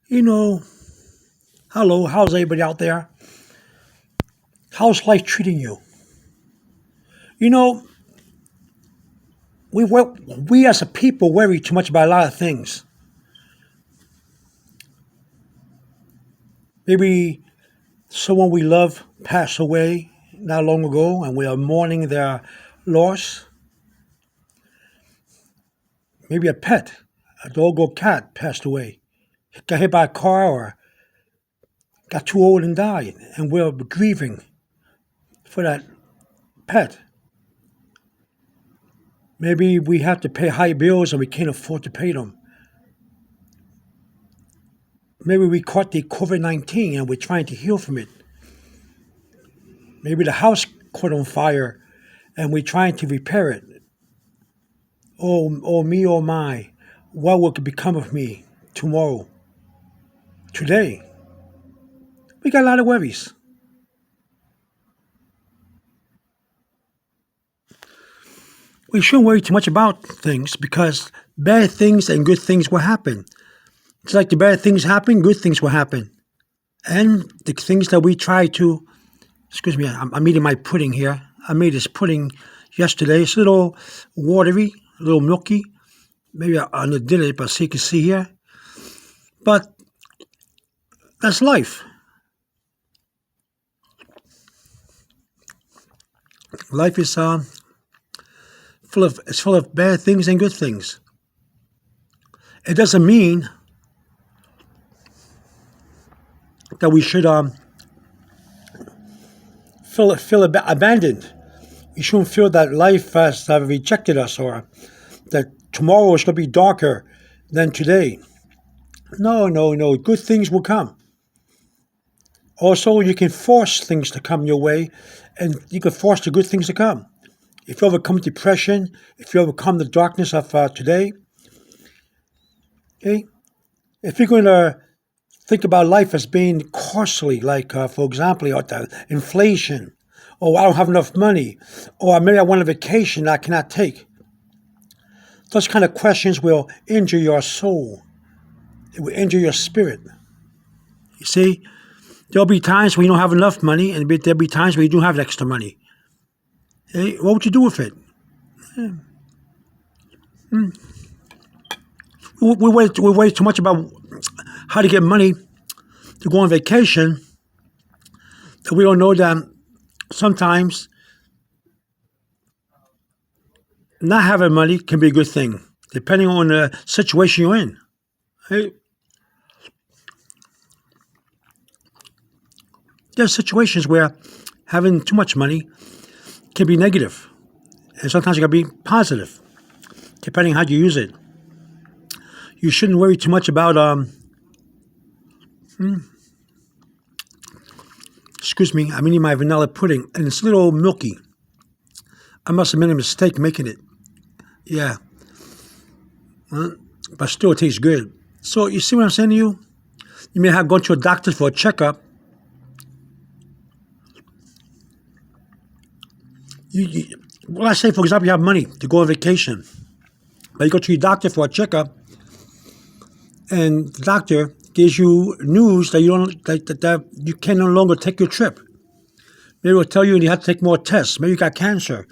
You know, hello, how's everybody out there? How's life treating you? You know, we as a people worry too much about a lot of things. Maybe someone we love passed away not long ago and we are mourning their loss. Maybe a pet, a dog or cat passed away, got hit by a car or got too old and died, and we're grieving for that pet. Maybe we have to pay high bills and we can't afford to pay them. Maybe we caught the COVID 19 and we're trying to heal from it. Maybe the house caught on fire and we're trying to repair it. Oh me, oh my, what will become of me tomorrow, today? We got a lot of worries. We shouldn't worry too much about things because bad things and good things will happen. It's like the bad things happen, good things will happen. And the things that we try to, excuse me, I'm eating my pudding here. I made this pudding yesterday. It's a little watery, a little milky. Maybe I underdid it, but so you can see here. But that's life. Life is full of bad things and good things. It doesn't mean that we should feel abandoned. We shouldn't feel that life has rejected us or that tomorrow is going to be darker than today. No, no, no. Good things will come. Also, you can force things to come your way, and you can force the good things to come. If you overcome depression, if you overcome the darkness of today, okay, if you're going to think about life as being costly, like, for example, inflation, or I don't have enough money, or maybe I want a vacation I cannot take. Those kind of questions will injure your soul. It will injure your spirit. You see, there'll be times when you don't have enough money, and there'll be times when you do have extra money. Hey, what would you do with it? We worry too much about how to get money to go on vacation that we don't know that sometimes not having money can be a good thing, depending on the situation you're in. Hey, there are situations where having too much money can be negative, and sometimes it can be positive, depending on how you use it. You shouldn't worry too much about excuse me, I'm eating my vanilla pudding, and it's a little milky. I must have made a mistake making it. Yeah. But still it tastes good. So you see what I'm saying to you? You may have gone to a doctor for a checkup. Well, let's say, for example, you have money to go on vacation. But you go to your doctor for a checkup, and the doctor gives you news that that you can no longer take your trip. Maybe will tell you you have to take more tests. Maybe you got cancer.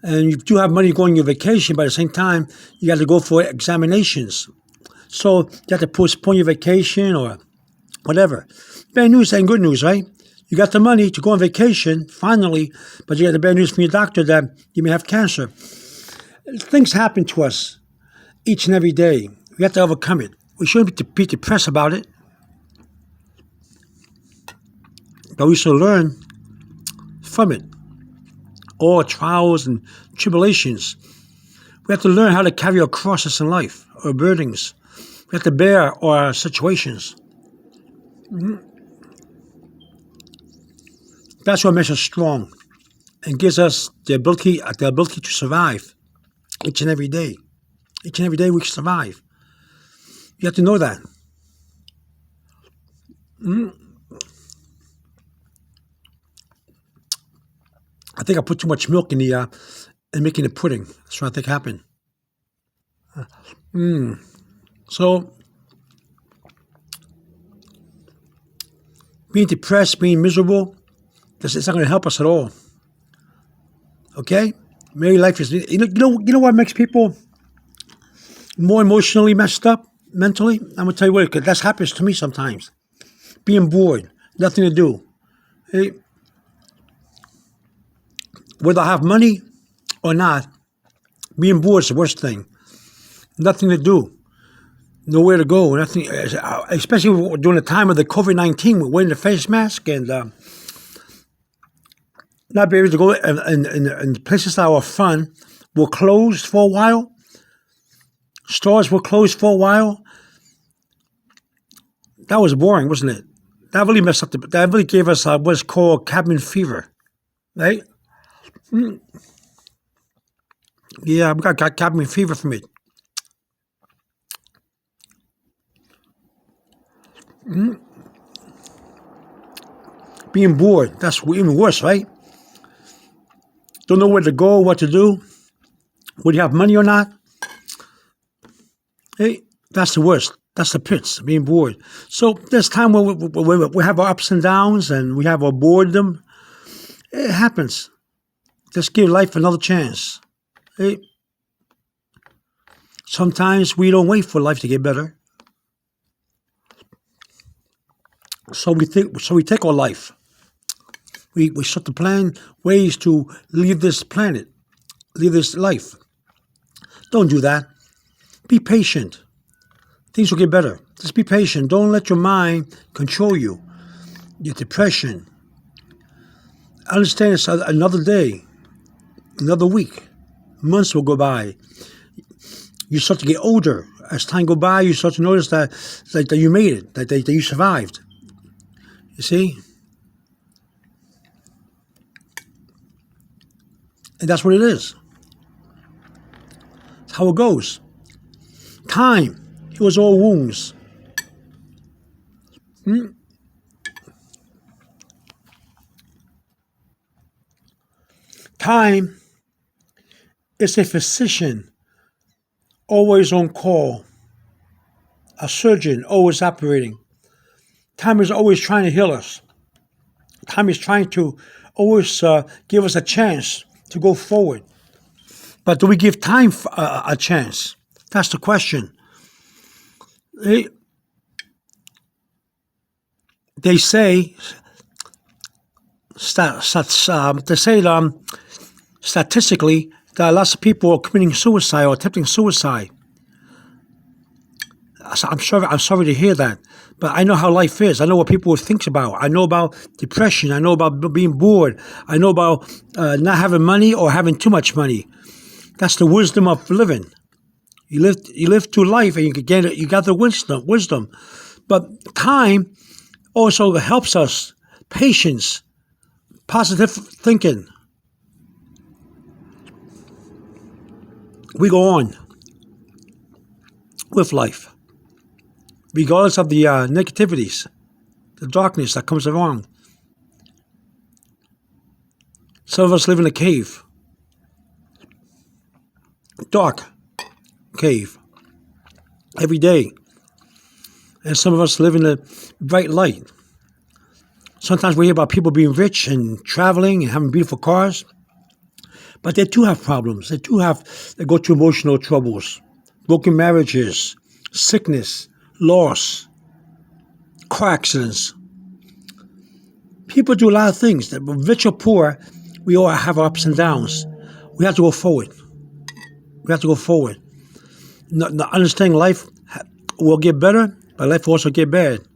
And you do have money going on your vacation, but at the same time, you got to go for examinations. So you have to postpone your vacation or whatever. Bad news ain't good news, right? You got the money to go on vacation, finally, but you got the bad news from your doctor that you may have cancer. Things happen to us each and every day. We have to overcome it. We shouldn't be depressed about it, but we should learn from it. All trials and tribulations. We have to learn how to carry our crosses in life, our burdens. We have to bear our situations. That's what makes us strong and gives us the ability to survive each and every day. Each and every day we survive. You have to know that. I think I put too much milk in making the pudding. That's what I think happened. So being depressed, being miserable, it's not going to help us at all. Okay? Married life is, you know what makes people more emotionally messed up mentally? I'm going to tell you what, because that happens to me sometimes. Being bored, nothing to do. Hey, whether I have money or not, being bored is the worst thing. Nothing to do. Nowhere to go. Nothing, especially during the time of the COVID-19, we're wearing the face mask and not be able to go and places that were fun were closed for a while. Stores were closed for a while. That was boring, wasn't it? That really messed up. That really gave us what's called cabin fever, right? Yeah, we got cabin fever from it. Being bored, that's even worse, right? Don't know where to go, what to do, whether you have money or not. Hey, that's the worst. That's the pits, being bored. So there's time where we have our ups and downs and we have our boredom. It happens. Just give life another chance. Hey, sometimes we don't wait for life to get better. So we take our life. We start to plan ways to leave this planet, leave this life. Don't do that. Be patient. Things will get better. Just be patient. Don't let your mind control you. Your depression. Understand it's another day, another week. Months will go by. You start to get older. As time goes by, you start to notice that you made it, that you survived. You see? And that's what it is. That's how it goes. Time heals all wounds. Time is a physician always on call, a surgeon always operating. Time is always trying to heal us. Time is trying to always give us a chance to go forward. But do we give time a chance? That's the question. They say statistically that lots of people are committing suicide or attempting suicide. I'm sorry to hear that, but I know how life is. I know what people think about. I know about depression. I know about being bored. I know about not having money or having too much money. That's the wisdom of living. You live through life, and you got the wisdom. But time also helps us. Patience, positive thinking. We go on with life, regardless of the negativities, the darkness that comes along. Some of us live in a cave, dark cave, every day. And some of us live in the bright light. Sometimes we hear about people being rich and traveling and having beautiful cars. But they too have problems. They go through emotional troubles, broken marriages, sickness, loss, car accidents. People do a lot of things. Rich or poor, we all have our ups and downs. We have to go forward. We have to go forward. Understanding life will get better, but life will also get bad.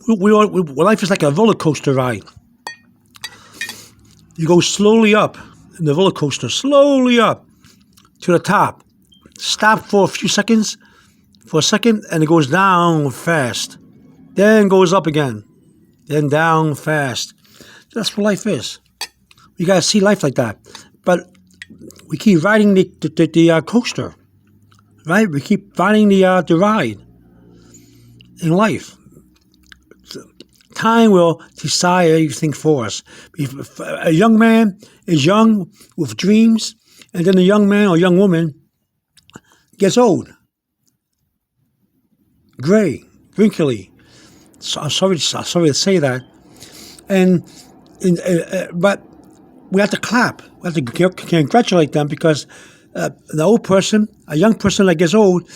Life is like a roller coaster ride. You go slowly up in the roller coaster, slowly up to the top. Stop for a second, and it goes down fast. Then goes up again. Then down fast. That's what life is. You gotta see life like that. But we keep riding the coaster, right? We keep riding the ride in life. Time will decide everything for us. If a young man is young with dreams, and then a young man or young woman gets old. gray, wrinkly. So I'm sorry to say that. And but we have to clap. We have to congratulate them because the old person, a young person that gets old,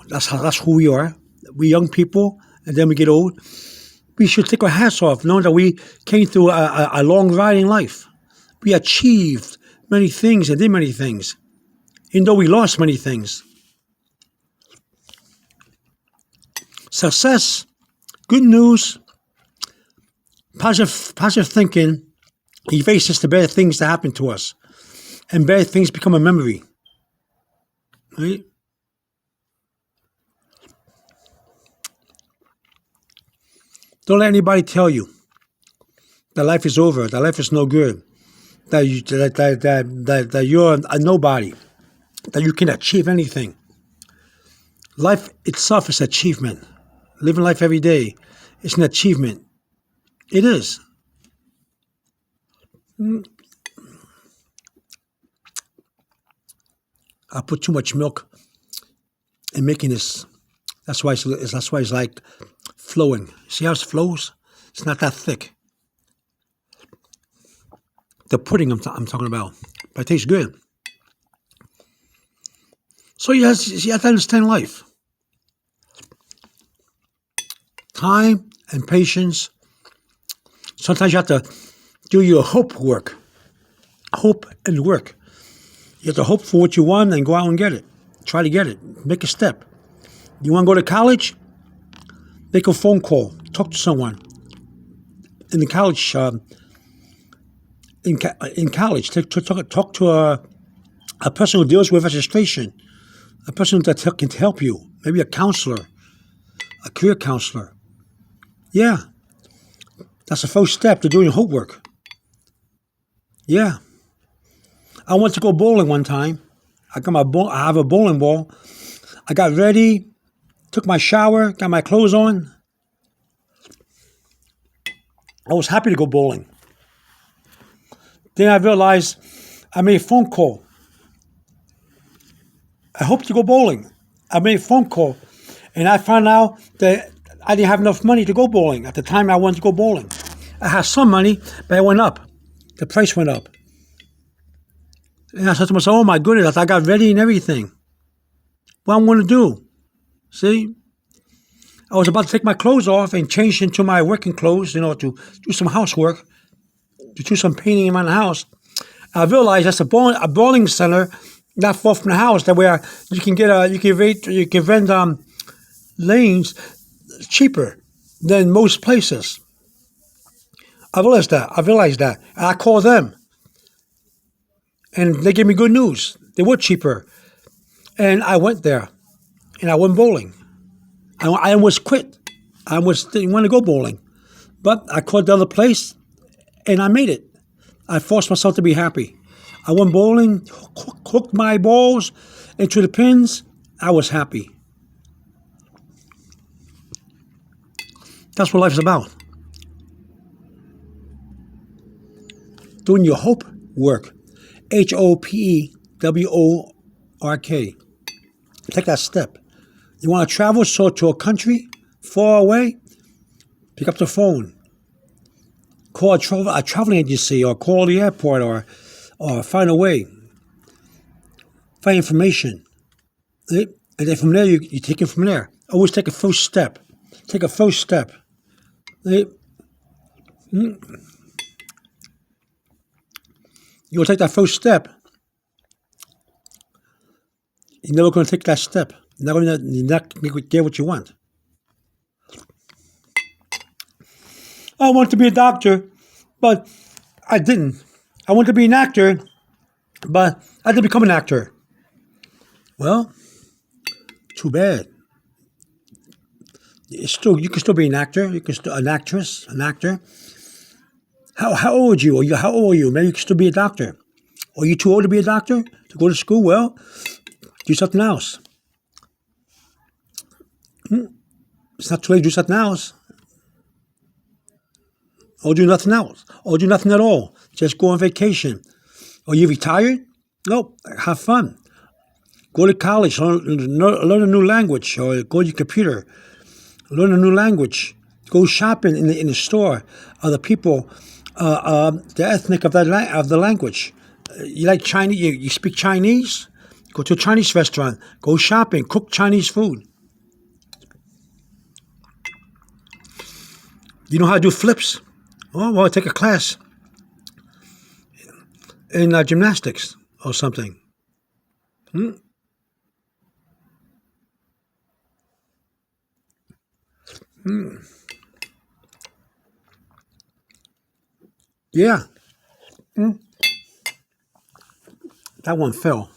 that's who we are. We young people, and then we get old. We should take our hats off, knowing that we came through a long ride in life. We achieved many things and did many things, even though we lost many things. Success, good news, positive thinking erases the bad things that happen to us, and bad things become a memory. Right? Don't let anybody tell you that life is over, that life is no good, that you're a nobody, that you can achieve anything. Life itself is achievement. Living life every day is an achievement. It is. I put too much milk in making this. That's why it's like flowing. See how it flows? It's not that thick. The pudding I'm talking about, but it tastes good. So you have to understand life. Time and patience. Sometimes you have to do your hope work. Hope and work. You have to hope for what you want and go out and get it. Try to get it. Make a step. You want to go to college? Make a phone call. Talk to someone. In the college, in college, talk to a person who deals with registration. A person that can help you. Maybe a counselor. A career counselor. Yeah. That's the first step to doing homework. Yeah. I went to go bowling one time. I have a bowling ball. I got ready, took my shower, got my clothes on. I was happy to go bowling. Then I realized I made a phone call. I hoped to go bowling. I made a phone call, and I found out that I didn't have enough money to go bowling. At the time I wanted to go bowling. I had some money, but it went up. The price went up. And I said to myself, oh my goodness, I got ready and everything. What I'm going to do? See? I was about to take my clothes off and change into my working clothes, to do some housework, to do some painting in my house. I realized that's a bowling center not far from the house. That where you can rent lanes cheaper than most places. I realized that. And I called them. And they gave me good news. They were cheaper. And I went there. And I went bowling. I almost quit. I almost didn't want to go bowling. But I called the other place. And I made it. I forced myself to be happy. I went bowling, hooked my balls into the pins. I was happy. That's what life's about. Doing your hope work. HOPEWORK. Take that step. You want to travel to a country far away? Pick up the phone. Call a traveling agency or call the airport or find a way. Find information. And then from there, you take it from there. Always take a first step. Take a first step. You'll take that first step. You're never going to take that step. You're not going to get what you want. I wanted to be a doctor, but I didn't. I wanted to be an actor, but I didn't become an actor. Well, too bad. You can still be an actor. You can still an actress, an actor. How old are you? How old are you? Maybe you can still be a doctor. Are you too old to be a doctor? To go to school? Well, do something else. It's not too late to do something else. Or do nothing else. Or do nothing at all. Just go on vacation. Are you retired? Nope. Have fun. Go to college, learn a new language, or go to your computer, learn a new language. Go shopping in the store. The people, the ethnic of the language. You like Chinese? You speak Chinese? Go to a Chinese restaurant. Go shopping. Cook Chinese food. You know how to do flips? Oh, well, take a class in gymnastics or something. Yeah. That one fell.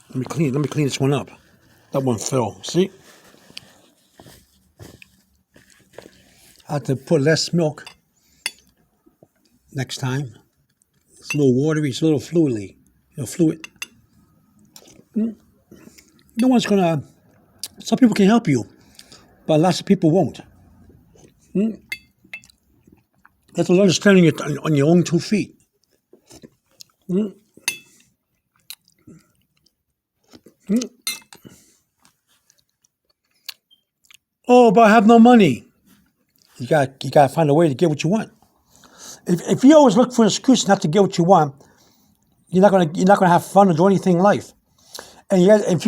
Let me clean this one up. That one fell. See? I have to put less milk next time. It's a little watery. It's a little fluid. Fluid. No one's gonna. Some people can help you, but lots of people won't. You have to learn to stand on your own 2 feet. Oh, but I have no money. You got to find a way to get what you want. If you always look for an excuse not to get what you want, you're not gonna have fun or do anything in life. And if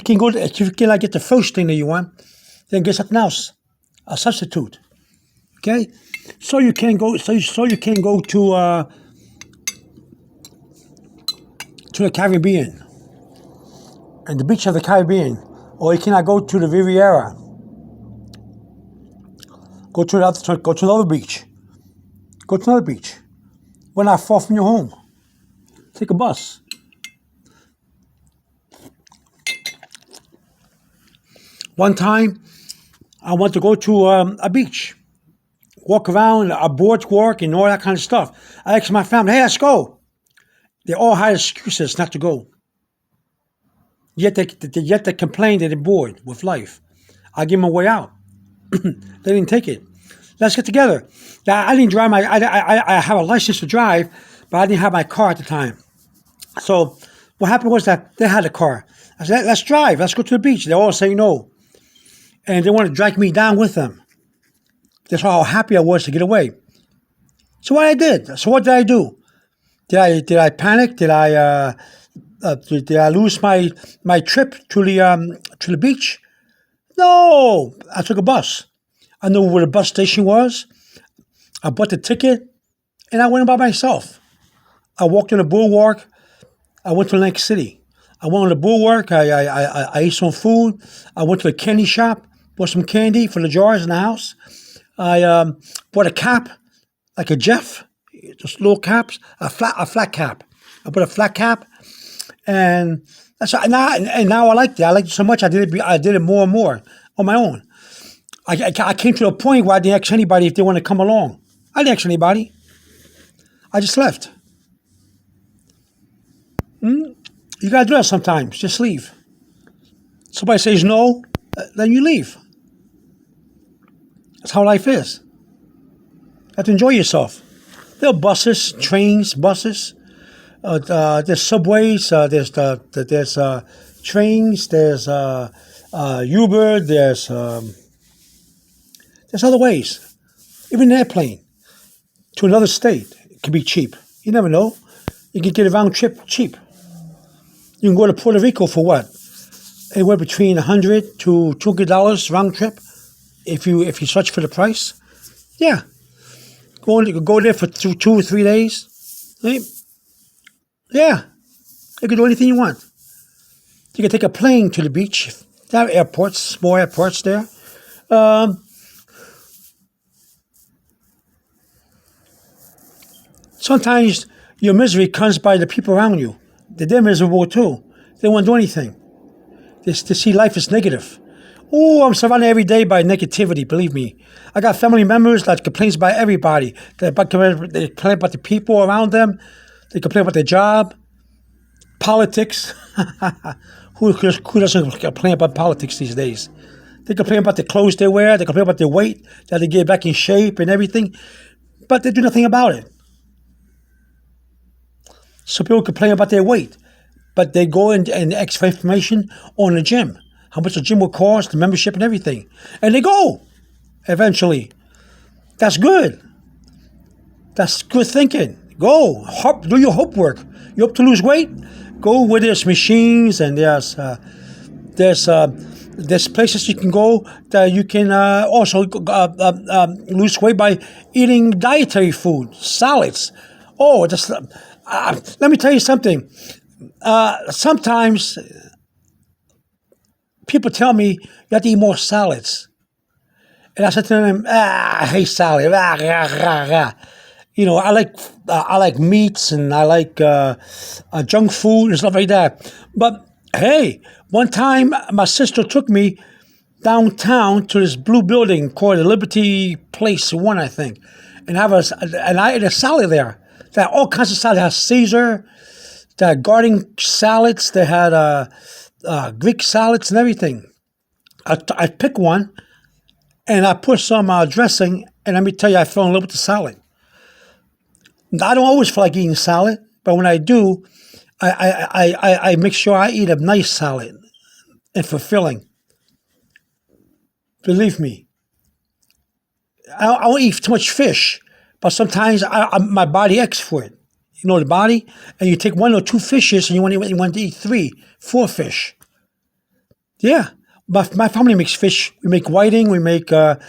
you cannot get the first thing that you want, then get something else, a substitute. Okay, so you can go. So you can go to the Caribbean and the beach of the Caribbean, or you cannot go to the Riviera. Go to another beach. Go to another beach. We're not far from your home. Take a bus. One time, I went to go to a beach, walk around, a boardwalk, and all that kind of stuff. I asked my family, "Hey, let's go." They all had excuses not to go. Yet they complained that they're bored with life. I gave them a way out. They didn't take it. Let's get together. I didn't drive I have a license to drive, but I didn't have my car at the time. So what happened was that they had a car. I said, "Let's drive. Let's go to the beach." They all say no. And they want to drag me down with them. That's how happy I was to get away. So what did I do? Did I panic? Did I lose my trip to the beach? No, I took a bus. I knew where the bus station was. I bought the ticket, and I went by myself. I walked on the boardwalk. I went to Atlantic City. I went on the boardwalk. I ate some food. I went to the candy shop, bought some candy for the jars in the house. I bought a cap, like a Jeff, just little caps, a flat cap. I bought a flat cap, and now I liked it. I liked it so much. I did it more and more on my own. I came to a point where I didn't ask anybody if they want to come along. I didn't ask anybody. I just left. You gotta do that sometimes. Just leave. Somebody says no, then you leave. That's how life is. You have to enjoy yourself. There are buses, trains, buses. There's subways. There's trains. There's Uber. There's other ways. Even an airplane to another state, it can be cheap. You never know. You can get a round trip cheap. You can go to Puerto Rico for what? Anywhere between $100 to $200 round trip. If you search for the price, yeah. Go there for two or 3 days. Right? Yeah. You can do anything you want. You can take a plane to the beach. They have airports, small airports there. Sometimes your misery comes by the people around you. They're miserable too. They don't want to do anything. They see life as negative. Oh, I'm surrounded every day by negativity, believe me. I got family members that complain about everybody. They complain about the people around them. They complain about their job, politics. Who doesn't complain about politics these days? They complain about the clothes they wear. They complain about their weight, that they get back in shape and everything. But they do nothing about it. Some people complain about their weight. but they go and ask for information on the gym, how much the gym will cost, the membership and everything. And they go, eventually. That's good. That's good thinking. Go, do your hope work. You hope to lose weight? Go where there's machines and there's places you can go that you can also lose weight by eating dietary food, salads. Oh, just let me tell you something. Sometimes people tell me you have to eat more salads. And I said to them, I hate salad. Rah, rah, rah, rah. I like meats and I like junk food and stuff like that. But hey, one time my sister took me downtown to this blue building called the Liberty Place One, I think, and I ate a salad there. They had all kinds of salad. They had Caesar, they had garden salads, they had Greek salads and everything. I picked one and I put some dressing, and let me tell you, I fell in love with the salad. I don't always feel like eating salad, but when I do, I make sure I eat a nice salad and fulfilling. Believe me, I don't eat too much fish, but sometimes my body asks for it. You know the body, and you take 1 or 2 fishes, and you want to eat 3, 4 fish. Yeah, but my family makes fish. We make whiting. We make all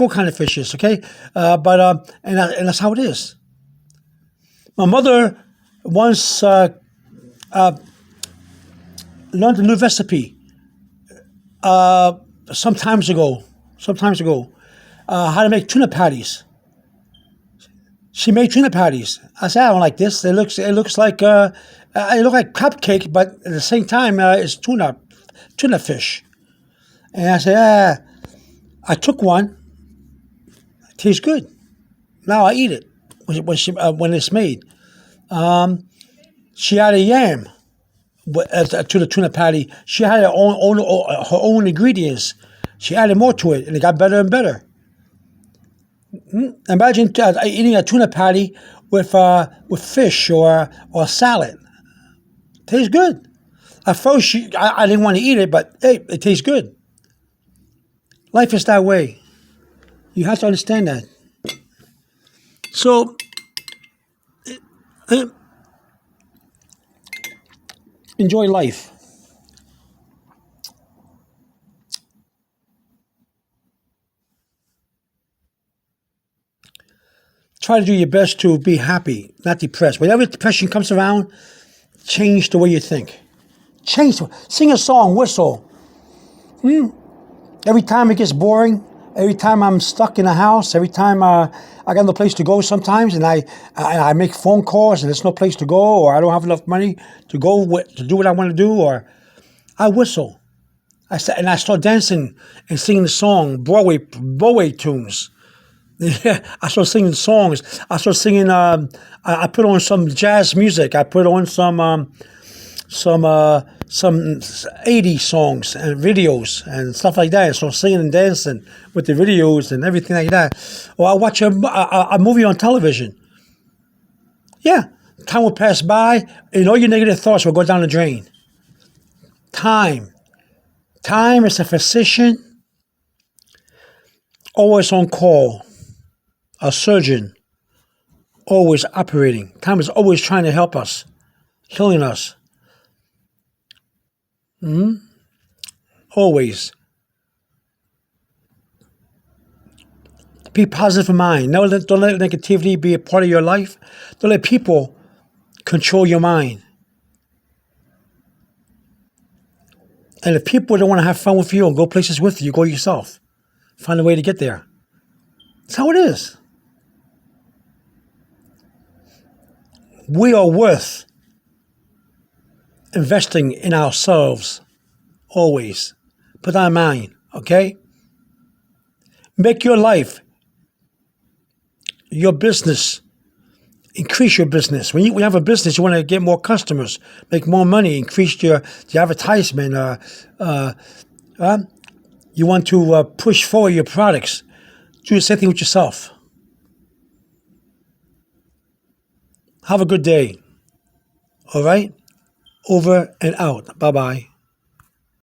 kind of fishes. Okay, and that's how it is. My mother once learned a new recipe some time ago, how to make tuna patties. She made tuna patties. I said, I don't like this. It looks like cupcake, but at the same time, it's tuna fish. And I said, I took one. It tastes good. Now I eat it when it's made. She had a yam to the tuna patty. She had her own ingredients. She added more to it, and it got better and better. Imagine eating a tuna patty with fish or salad. Tastes good. At first, I didn't want to eat it, but hey, it tastes good. Life is that way. You have to understand that. So, enjoy life. Try to do your best to be happy, not depressed. Whenever depression comes around, change the way you think. Sing a song, whistle. Every time it gets boring, every time I'm stuck in a house, every time I got no place to go sometimes, and I make phone calls and there's no place to go, or I don't have enough money to go to do what I want to do, or I whistle. I start dancing and singing the song, Broadway tunes. I start singing songs. I start singing. I put on some jazz music. I put on some 80s songs and videos and stuff like that. So singing and dancing with the videos and everything like that. Or I watch a movie on television. Yeah, time will pass by and all your negative thoughts will go down the drain. Time is a physician, always on call. A surgeon, always operating. Time is always trying to help us, healing us. Always. Be positive in mind. Don't let negativity be a part of your life. Don't let people control your mind. And if people don't want to have fun with you and go places with you, go yourself. Find a way to get there. That's how it is. We are worth investing in ourselves always. Put that in mind, okay? Make your life, your business, increase your business. When you have a business, you want to get more customers, make more money, increase your advertisement. You want to push forward your products. Do the same thing with yourself. Have a good day. All right? Over and out. Bye-bye.